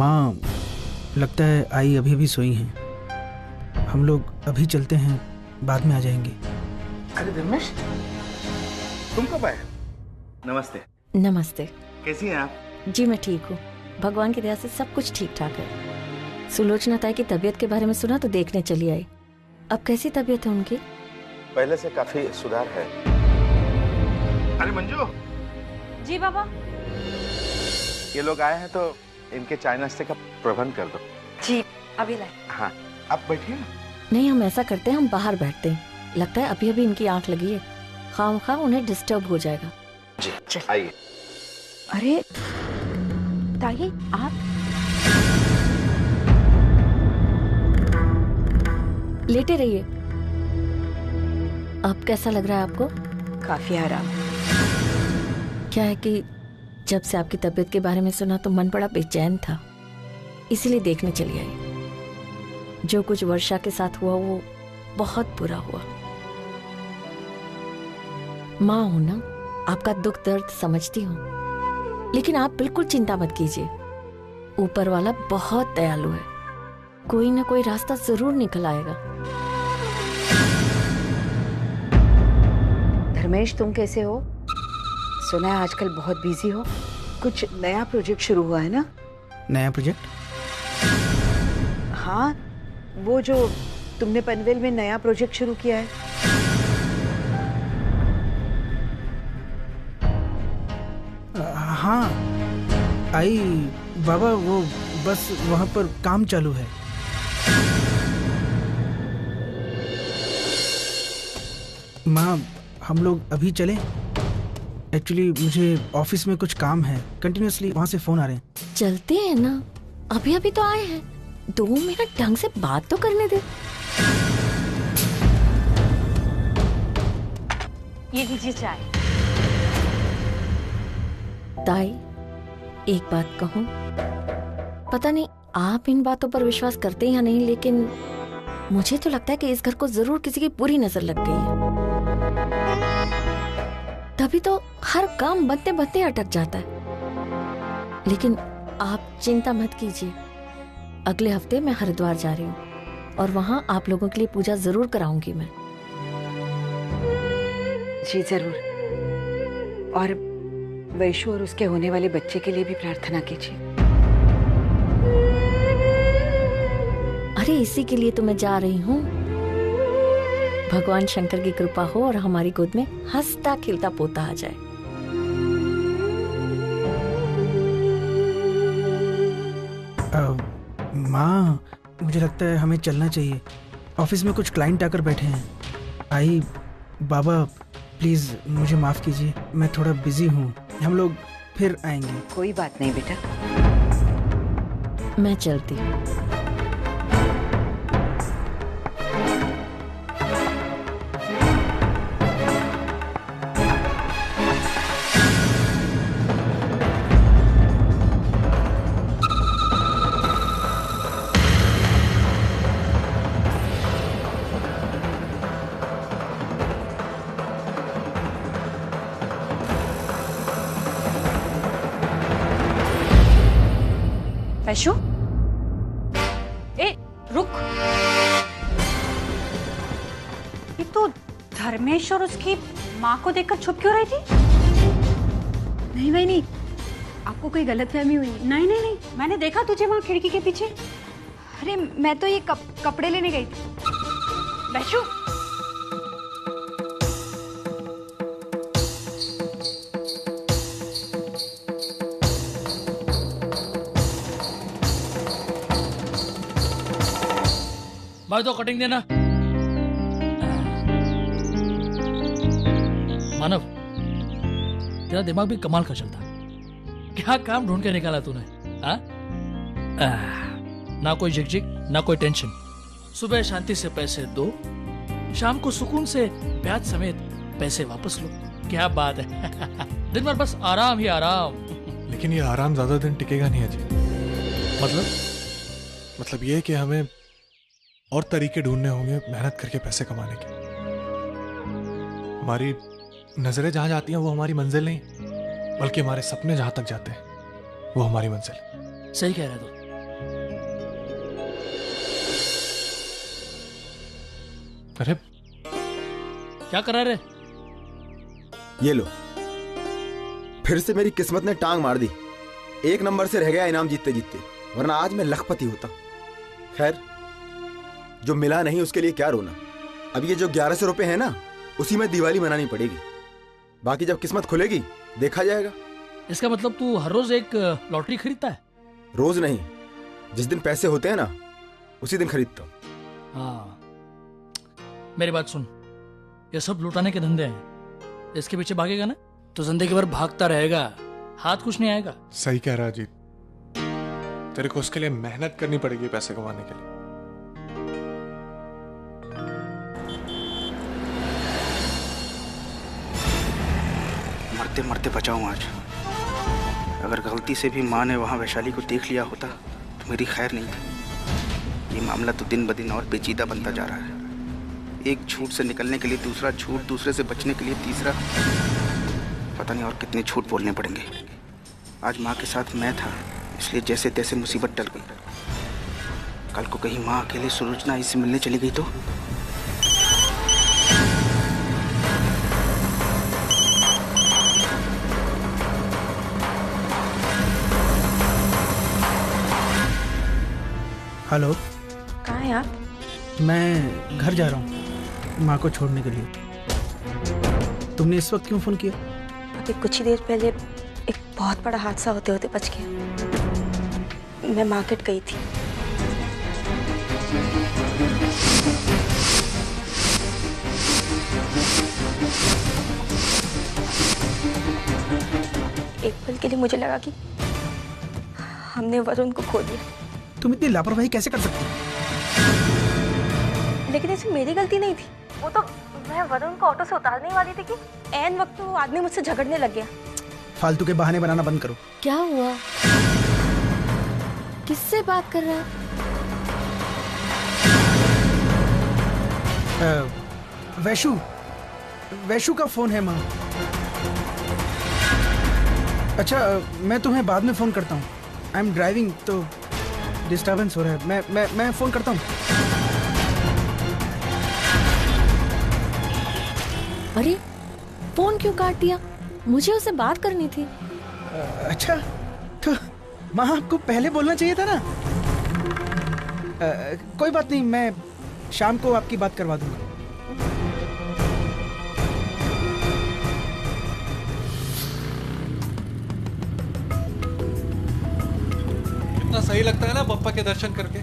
माँ, लगता है आई अभी अभी सोई हैं। हम लोग अभी चलते हैं, बाद में आ जाएंगे। अरे धर्मेश, तुम कब आए? नमस्ते। नमस्ते। कैसी हैं आप? जी मैं ठीक हूँ, भगवान की दया से सब कुछ ठीक ठाक है। सुलोचना ताई की तबीयत के बारे में सुना तो देखने चली आई। अब कैसी तबीयत है उनकी? पहले से काफी सुधार है। अरे मंजू। जी बाबा। ये लोग आए हैं तो इनके चाय नाश्ते का प्रबंध कर दो। जी अभी लाए। हाँ, आप बैठिए ना। नहीं, हम ऐसा करते हैं, हम बाहर बैठते हैं। लगता है अभी अभी इनकी आंख लगी है, खामखा उन्हें डिस्टर्ब हो जाएगा। जी आइए। अरे ताई आप लेटे रहिए। अब कैसा लग रहा है आपको? काफी आराम। क्या है कि जब से आपकी तबीयत के बारे में सुना तो मन बड़ा बेचैन था, इसीलिए देखने चली आई। जो कुछ वर्षा के साथ हुआ वो बहुत बुरा हुआ। माँ हूं ना, आपका दुख दर्द समझती हूँ, लेकिन आप बिल्कुल चिंता मत कीजिए। ऊपर वाला बहुत दयालु है, कोई ना कोई रास्ता जरूर निकल आएगा। धर्मेश, तुम कैसे हो? सुना है आजकल बहुत बिजी हो। कुछ नया प्रोजेक्ट शुरू हुआ है ना? नया प्रोजेक्ट? हाँ, वो जो तुमने पनवेल में नया प्रोजेक्ट शुरू किया है। हाँ आई बाबा, वो बस वहाँ पर काम चालू है। माँ, हम लोग अभी चलें? एक्चुअली मुझे ऑफिस में कुछ काम है, कंटिन्यूअसली वहाँ से फोन आ रहे हैं। चलते हैं ना, अभी अभी तो आए हैं, 2 मिनट ढंग से बात तो करने दे। ये लीजिए चाय। ताई, एक बात कहूं, पता नहीं आप इन बातों पर विश्वास करते हैं या नहीं, लेकिन मुझे तो लगता है कि इस घर को जरूर किसी की बुरी नजर लग गई है। तभी तो हर काम बनते बनते अटक जाता है। लेकिन आप चिंता मत कीजिए, अगले हफ्ते मैं हरिद्वार जा रही हूँ और वहाँ आप लोगों के लिए पूजा जरूर कराऊंगी मैं। जी जरूर। और वैशु और उसके होने वाले बच्चे के लिए भी प्रार्थना कीजिए। अरे इसी के लिए तो मैं जा रही हूँ। भगवान शंकर की कृपा हो और हमारी गोद में हंसता खिलता पोता आ जाए। माँ, मुझे लगता है हमें चलना चाहिए, ऑफिस में कुछ क्लाइंट आकर बैठे हैं। आई बाबा, प्लीज मुझे माफ कीजिए, मैं थोड़ा बिजी हूँ, हम लोग फिर आएंगे। कोई बात नहीं बेटा, मैं चलती हूँ। वैशु, ए रुक। ये तो धर्मेश और उसकी माँ को देखकर छुप क्यों रही थी? नहीं भाई नहीं, आपको कोई गलतफहमी हुई। नहीं नहीं नहीं, मैंने देखा तुझे वहाँ खिड़की के पीछे। अरे मैं तो ये कपड़े लेने गई थी। वैशु, भाई तो कटिंग देना। मानव, तेरा दिमाग भी कमाल का चलता है। क्या काम ढूंढ के निकाला तूने? ना कोई झिकझिक, ना कोई टेंशन। सुबह शांति से पैसे दो, शाम को सुकून से ब्याज समेत पैसे वापस लो। क्या बात है। दिन भर बस आराम ही आराम। लेकिन ये आराम ज्यादा दिन टिकेगा नहीं अजय। मतलब ये कि हमें और तरीके ढूंढने होंगे मेहनत करके पैसे कमाने के। हमारी नजरें जहां जाती हैं वो हमारी मंजिल नहीं, बल्कि हमारे सपने जहां तक जाते हैं वो हमारी मंजिल। सही कह रहे हो। अरे क्या करा रे? ये लो, फिर से मेरी किस्मत ने टांग मार दी। 1 नंबर से रह गया इनाम जीतते जीतते, वरना आज मैं लखपति होता। खैर, जो मिला नहीं उसके लिए क्या रोना। अब ये जो 1100 रुपए है ना, उसी में दिवाली मनानी पड़ेगी। बाकी जब किस्मत खुलेगी देखा जाएगा। इसका मतलब तू हर रोज एक लॉटरी खरीदता है? रोज नहीं, जिस दिन पैसे होते हैं ना उसी दिन खरीदता हूँ। हाँ, मेरी बात सुन, ये सब लुटाने के धंधे हैं। इसके पीछे भागेगा ना तो जिंदगी भर भागता रहेगा, हाथ कुछ नहीं आएगा। सही कह रहा अजीत, तेरे को उसके लिए मेहनत करनी पड़ेगी पैसे कमाने के लिए। मरते मरते बचाऊं आज। अगर गलती से भी माँ ने वहाँ वैशाली को देख लिया होता तो मेरी खैर नहीं थी। ये मामला तो दिन ब दिन और पेचीदा बनता जा रहा है। एक झूठ से निकलने के लिए दूसरा झूठ, दूसरे से बचने के लिए तीसरा, पता नहीं और कितने झूठ बोलने पड़ेंगे। आज माँ के साथ मैं था, इसलिए जैसे तैसे मुसीबत टल गई। कल को कहीं माँ अकेले सुलोचना इससे मिलने चली गई तो? हेलो, कहाँ है आप? मैं घर जा रहा हूँ माँ को छोड़ने के लिए। तुमने इस वक्त क्यों फोन किया? अभी कुछ ही देर पहले एक बहुत बड़ा हादसा होते होते बच गया। मैं मार्केट गई थी। एक पल के लिए मुझे लगा कि हमने वरुण को खो दिया। तुम इतनी लापरवाही कैसे कर सकती हो? लेकिन इसमें मेरी गलती नहीं थी। वो तो मैं वरुण को ऑटो से उतारने वाली थी कि ऐन वक्त में वो आदमी मुझसे झगड़ने लग गया। फालतू के बहाने बनाना बंद करो। क्या हुआ? किससे बात कर रहा है? वैशु का फोन है माँ। अच्छा, मैं तुम्हें बाद में फोन करता हूँ। आई एम ड्राइविंग तो डिस्टर्बेंस हो रहा है। मैं फोन करता हूँ। अरे फोन क्यों काट दिया? मुझे उससे बात करनी थी। अच्छा, तो माँ आपको पहले बोलना चाहिए था ना। कोई बात नहीं, मैं शाम को आपकी बात करवा दूंगा। कितना सही लगता है ना पप्पा के दर्शन करके।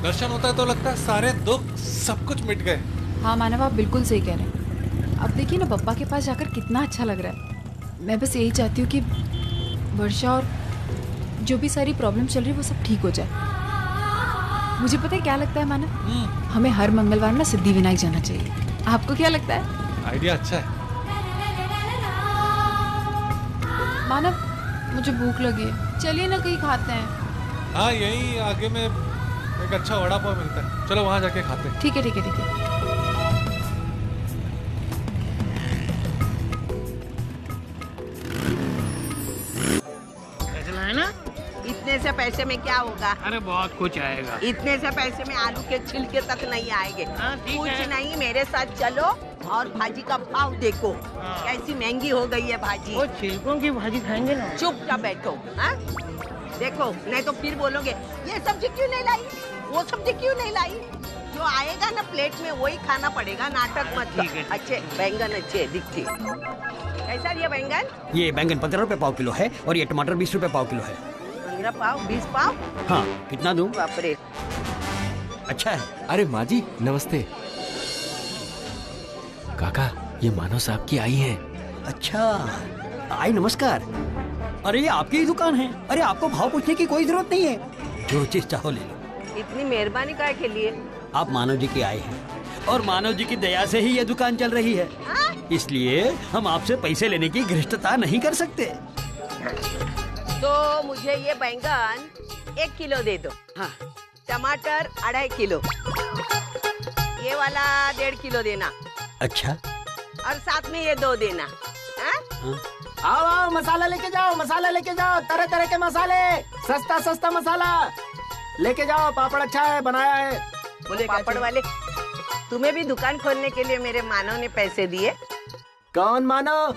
दर्शन होता है तो लगता है सारे दुख सब कुछ मिट गए। हाँ मानव, आप बिल्कुल सही कह रहे हैं। अब देखिए ना, पप्पा के पास जाकर कितना अच्छा लग रहा है। मैं बस यही चाहती हूँ कि वर्षा और जो भी सारी प्रॉब्लम चल रही है वो सब ठीक हो जाए। मुझे पता है क्या लगता है मानव, हमें हर मंगलवार ना सिद्धिविनायक जाना चाहिए। आपको क्या लगता है? आइडिया अच्छा है। मानव, मुझे भूख लगी है, चलिए ना कहीं खाते हैं। हाँ, यही आगे में एक अच्छा वड़ा पाव मिलता है, चलो वहां जाके खाते हैं। ठीक है ठीक है ठीक है। इतने से पैसे में क्या होगा? अरे बहुत कुछ आएगा। इतने से पैसे में आलू के छिलके तक नहीं आएंगे। कुछ नहीं, मेरे साथ चलो और भाजी का भाव देखो। कैसी महंगी हो गई है भाजी। वो छिलकों की भाजी खाएंगे ना। चुपचाप बैठो। हाँ, देखो, नहीं तो फिर बोलोगे ये सब्जी क्यों नहीं लाई, वो सब्जी क्यों नहीं लाई। जो आएगा ना प्लेट में वही खाना पड़ेगा, नाटक मत करो। अच्छे बैंगन अच्छे दिखते। कैसा दिया बैंगन? ये बैंगन 15 रुपए पाव किलो है और ये टमाटर 20 रुपए पाव किलो है। 15 पाव 20 पाव? हाँ, कितना दूं? बाप रे, अच्छा है। अरे माँ जी नमस्ते। काका, ये मानव साहब की आई हैं। अच्छा, आई नमस्कार। अरे ये आपकी ही दुकान है। अरे आपको भाव पूछने की कोई जरूरत नहीं है, जो चीज चाहो ले लो। इतनी मेहरबानी काहे के लिए? आप मानव जी के आए हैं और मानव जी की दया से ही ये दुकान चल रही है। इसलिए हम आपसे पैसे लेने की घृष्टता नहीं कर सकते। तो मुझे ये बैंगन 1 किलो दे दो। हाँ, टमाटर 2.5 किलो, ये वाला 1.5 किलो देना। अच्छा, और साथ में ये 2 देना। हाँ? आओ आओ, मसाला लेके जाओ, मसाला लेके जाओ, तरह तरह के मसाले, सस्ता सस्ता मसाला लेके जाओ। पापड़ अच्छा है, बनाया है। बोले पापड़ वाले तुम्हें भी दुकान खोलने के लिए मेरे मानव ने पैसे दिए? कौन मानव?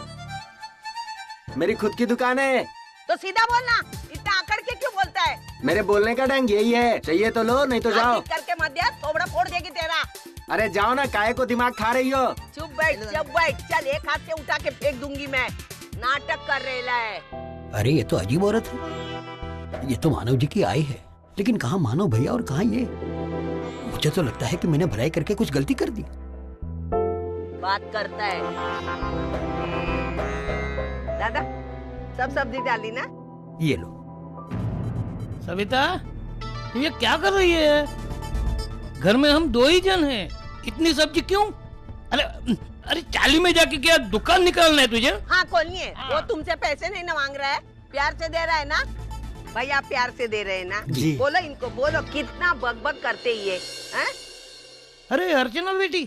मेरी खुद की दुकान है। तो सीधा बोलना, इतना आकड़ के क्यों बोलता है? मेरे बोलने का ढंग यही है, चाहिए तो लो नहीं तो जाओ। करके मत दिया, थोबड़ा फोड़ देगी तेरा। अरे जाओ ना, काहे को दिमाग खा रही हो? चुप बैठ, चल एक हाथ से उठा के फेंक दूंगी मैं। नाटक कर रहा है। अरे ये तो अजीब औरत है, ये तो मानव जी की आई है, लेकिन कहाँ मानव भैया और कहाँ ये? मुझे तो लगता है कि मैंने भलाई करके कुछ गलती कर दी। बात करता है। दादा सब सब्जी डाली ना? ये लो। सविता, तू ये क्या कर रही है? घर में हम 2 ही जन हैं, इतनी सब्जी क्यों? अरे चाली में जाके क्या दुकान निकालना है तुझे? हाँ खोलनी है। वो तुमसे पैसे नहीं ना मांग रहा है, प्यार से दे रहा है ना? भैया प्यार से दे रहे हैं ना? बोलो इनको, बोलो कितना बकबक करते ये हैं? अरे अर्चना बेटी।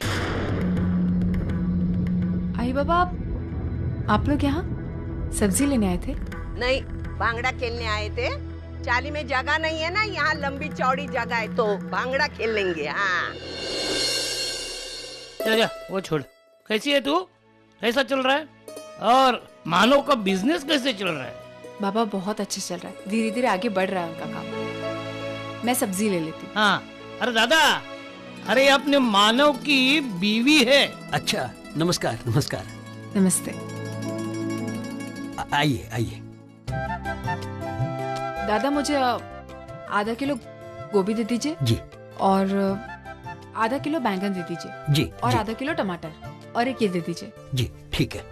आई बाबा, आप लोग यहाँ सब्जी लेने आए थे? नहीं, भांगड़ा खेलने आए थे। चाली में जगह नहीं है ना, यहाँ लंबी चौड़ी जगह है तो भांगड़ा खेल लेंगे। हाँ जा, वो छोड़। कैसी है तू? कैसा चल रहा है? और मानव का बिजनेस कैसे चल रहा है? बाबा बहुत अच्छा चल रहा है, धीरे धीरे आगे बढ़ रहा है उनका काम। मैं सब्जी ले लेती हूँ। हाँ। अरे दादा, अरे अपने मानव की बीवी है। अच्छा, नमस्कार नमस्कार। नमस्ते। आइए आइए। दादा मुझे आधा किलो गोभी दे दीजिए जी, और आधा किलो बैंगन दे दीजिए जी, और जी। आधा किलो टमाटर, और एक ये दे दीजिए जी ठीक है।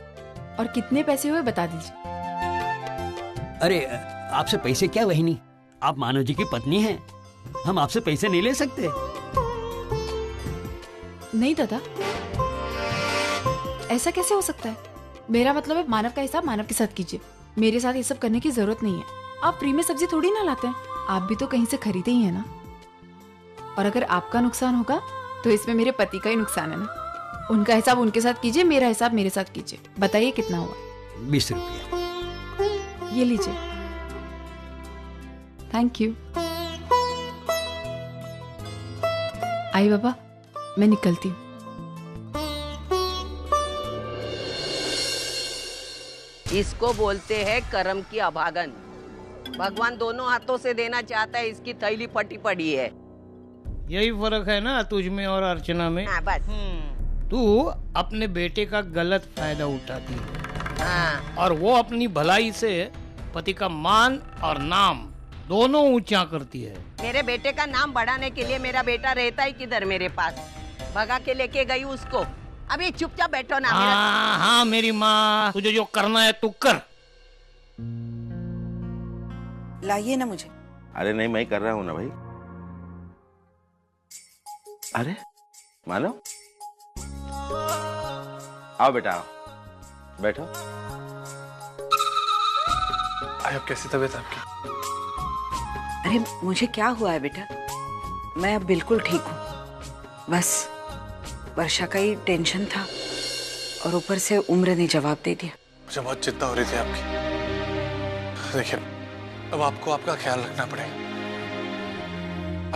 और कितने पैसे हुए बता दीजिए। अरे आपसे पैसे क्या वहीनी, आप मानव जी की पत्नी हैं, हम आपसे पैसे नहीं ले सकते। नहीं दादा, ऐसा कैसे हो सकता है? मेरा मतलब है मानव का हिसाब मानव के साथ कीजिए, मेरे साथ ये सब करने की जरूरत नहीं है। आप फ्री में सब्जी थोड़ी ना लाते हैं, आप भी तो कहीं से खरीदे ही है ना। और अगर आपका नुकसान होगा तो इसमें मेरे पति का ही नुकसान है ना। उनका हिसाब उनके साथ कीजिए, मेरा हिसाब मेरे साथ कीजिए। बताइए कितना हुआ? 20 रुपया। ये लीजिए। Thank you. आई बाबा, मैं निकलती हूँ। इसको बोलते हैं कर्म की अभागन। भगवान दोनों हाथों से देना चाहता है, इसकी थैली फटी पड़ी है। यही फर्क है ना तुझ में और अर्चना में। हाँ बस। तू अपने बेटे का गलत फायदा उठाती है। हाँ। और वो अपनी भलाई से पति का मान और नाम दोनों ऊंचा करती है। मेरे बेटे का नाम बढ़ाने के लिए मेरा बेटा रहता ही किधर मेरे पास, भगा के लेके गई उसको। अभी चुपचाप बैठो ना। हाँ हाँ मेरी माँ, तुझे जो करना है तू कर। लाइए ना मुझे। अरे नहीं, मैं कर रहा हूँ ना भाई। अरे मानो, आओ बेटा, आओ बैठो। अब कैसी तबीयत आपकी? अरे मुझे क्या हुआ है बेटा, मैं अब बिल्कुल ठीक हूँ। बस वर्षा का ही टेंशन था और ऊपर से उम्र ने जवाब दे दिया। मुझे बहुत चिंता हो रही थी आपकी। देखिए, अब आपको आपका ख्याल रखना पड़ेगा।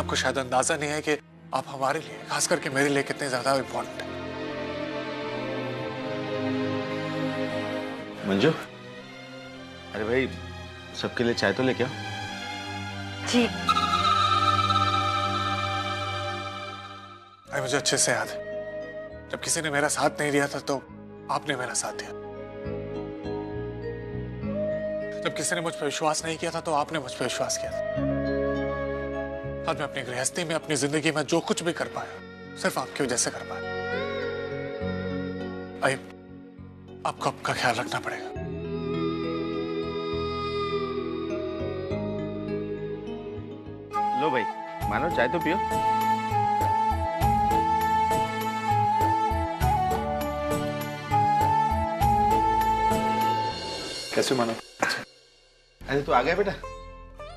आपको शायद अंदाजा नहीं है कि आप हमारे लिए, खास करके मेरे लिए, कितने ज्यादा इम्पोर्टेंट है। मंजू, अरे भाई सबके लिए चाय तो लेके आओ। जी। भाई मुझे अच्छे से याद है, जब किसी ने मेरा साथ नहीं दिया था तो आपने मेरा साथ दिया। जब किसी ने मुझ पर विश्वास नहीं किया था तो आपने मुझ पर विश्वास किया था। आज मैं अपनी गृहस्थी में, अपनी जिंदगी में जो कुछ भी कर पाया, सिर्फ आपकी वजह से कर पाया। आइए, आपको आपका ख्याल रखना पड़ेगा। लो भाई, मानो चाय तो पियो। कैसे मानो? अरे तू आ गया बेटा।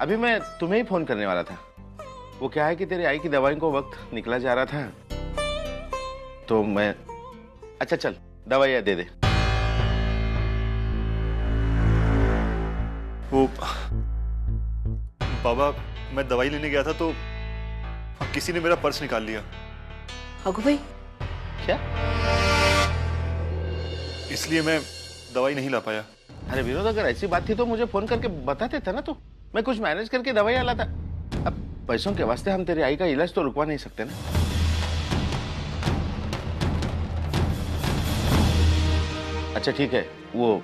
अभी मैं तुम्हें ही फोन करने वाला था। वो क्या है कि तेरी आई की दवाई को वक्त निकला जा रहा था, तो मैं, अच्छा चल दवाइयाँ दे दे। वो बाबा, मैं दवाई लेने गया था तो किसी ने मेरा पर्स निकाल लिया। अगो भाई, क्या? इसलिए मैं दवाई नहीं ला पाया। अरे विनोद, अगर ऐसी बात थी तो मुझे फोन करके बता देता ना, तो मैं कुछ मैनेज करके दवाई लाता। अब पैसों के वास्ते हम तेरी आई का इलाज तो रुकवा नहीं सकते ना। अच्छा ठीक है, वो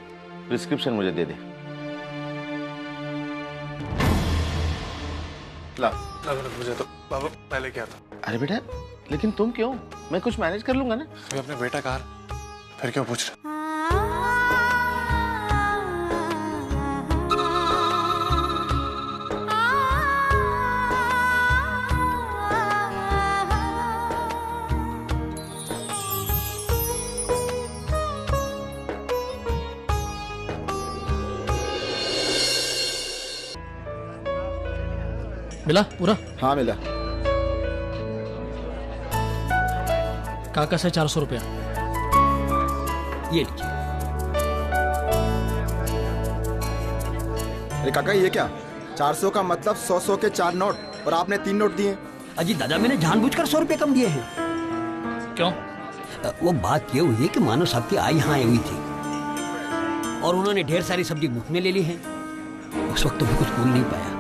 प्रिस्क्रिप्शन मुझे दे दे। ला मुझे तो बाबा मैं लेके आता। अरे बेटा, लेकिन तुम क्यों? मैं कुछ मैनेज कर लूंगा ना। मैं अपने बेटा कहाँ, फिर क्यों पूछ रहे? मिला पूरा? हाँ मिला। काका से 400 रुपया। ये लीजिए। अरे काका ये क्या? 400 का मतलब 100 के 4 नोट, और आपने 3 नोट दिए। अजी दादा, मैंने जानबूझकर 100 रुपए कम दिए हैं। क्यों? वो बात ये हुई कि मानो साहब की आई यहाँ आई हुई थी और उन्होंने ढेर सारी सब्जी मुफ्त में ले ली है। उस वक्त तो मैं कुछ बोल नहीं पाया।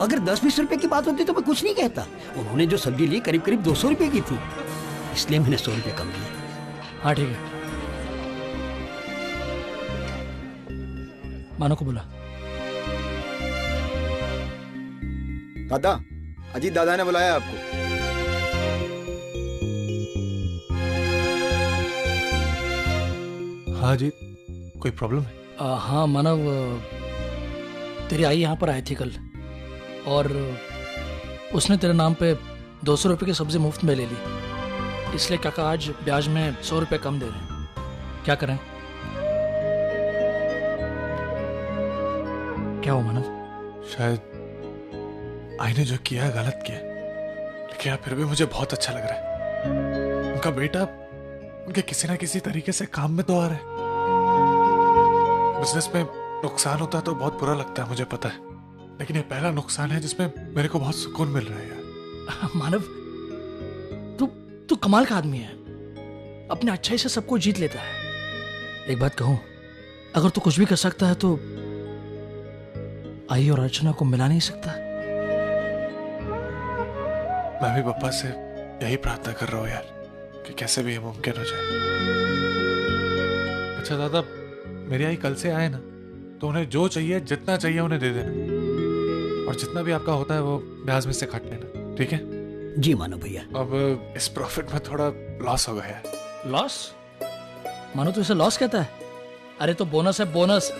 अगर 10-20 रुपए की बात होती तो मैं कुछ नहीं कहता। उन्होंने जो सब्जी ली करीब करीब 200 रुपए की थी, इसलिए मैंने 100 रुपए कम दिए। हाँ ठीक है, मानो को बुला। दादा, अजीत दादा ने बुलाया आपको। हाँ अजीत, कोई प्रॉब्लम है? हाँ मानव, तेरी आई यहाँ पर आई थी कल और उसने तेरे नाम पे 200 रुपए की सब्जी मुफ्त में ले ली, इसलिए काका आज ब्याज में 100 रुपए कम दे रहे हैं। क्या करें? क्या हो मानव? शायद आई ने जो किया गलत किया, लेकिन फिर भी मुझे बहुत अच्छा लग रहा है। उनका बेटा उनके किसी ना किसी तरीके से काम में तो आ रहा है। बिजनेस में नुकसान होता है तो बहुत बुरा लगता है, मुझे पता है, लेकिन ये पहला नुकसान है जिसमें मेरे को बहुत सुकून मिल रहा है यार। मानव, तू कमाल का आदमी है, अपने अच्छाई से सबको जीत लेता है। एक बात कहूं, अगर तू कुछ भी कर सकता है तो आई और अर्चना को मिला नहीं सकता। मैं भी पापा से यही प्रार्थना कर रहा हूँ यार कि कैसे भी ये मुमकिन हो जाए। अच्छा दादा, मेरी आई कल से आए ना, तो उन्हें जो चाहिए जितना चाहिए उन्हें दे देना, और जितना भी आपका होता है वो ब्याज में से काट लेना, ठीक है? जी मानो भैया। अब इस प्रॉफिट में थोड़ा लॉस हो गया है। लॉस? मानो तो इसे लॉस कहता है? अरे तो बोनस है, बोनस।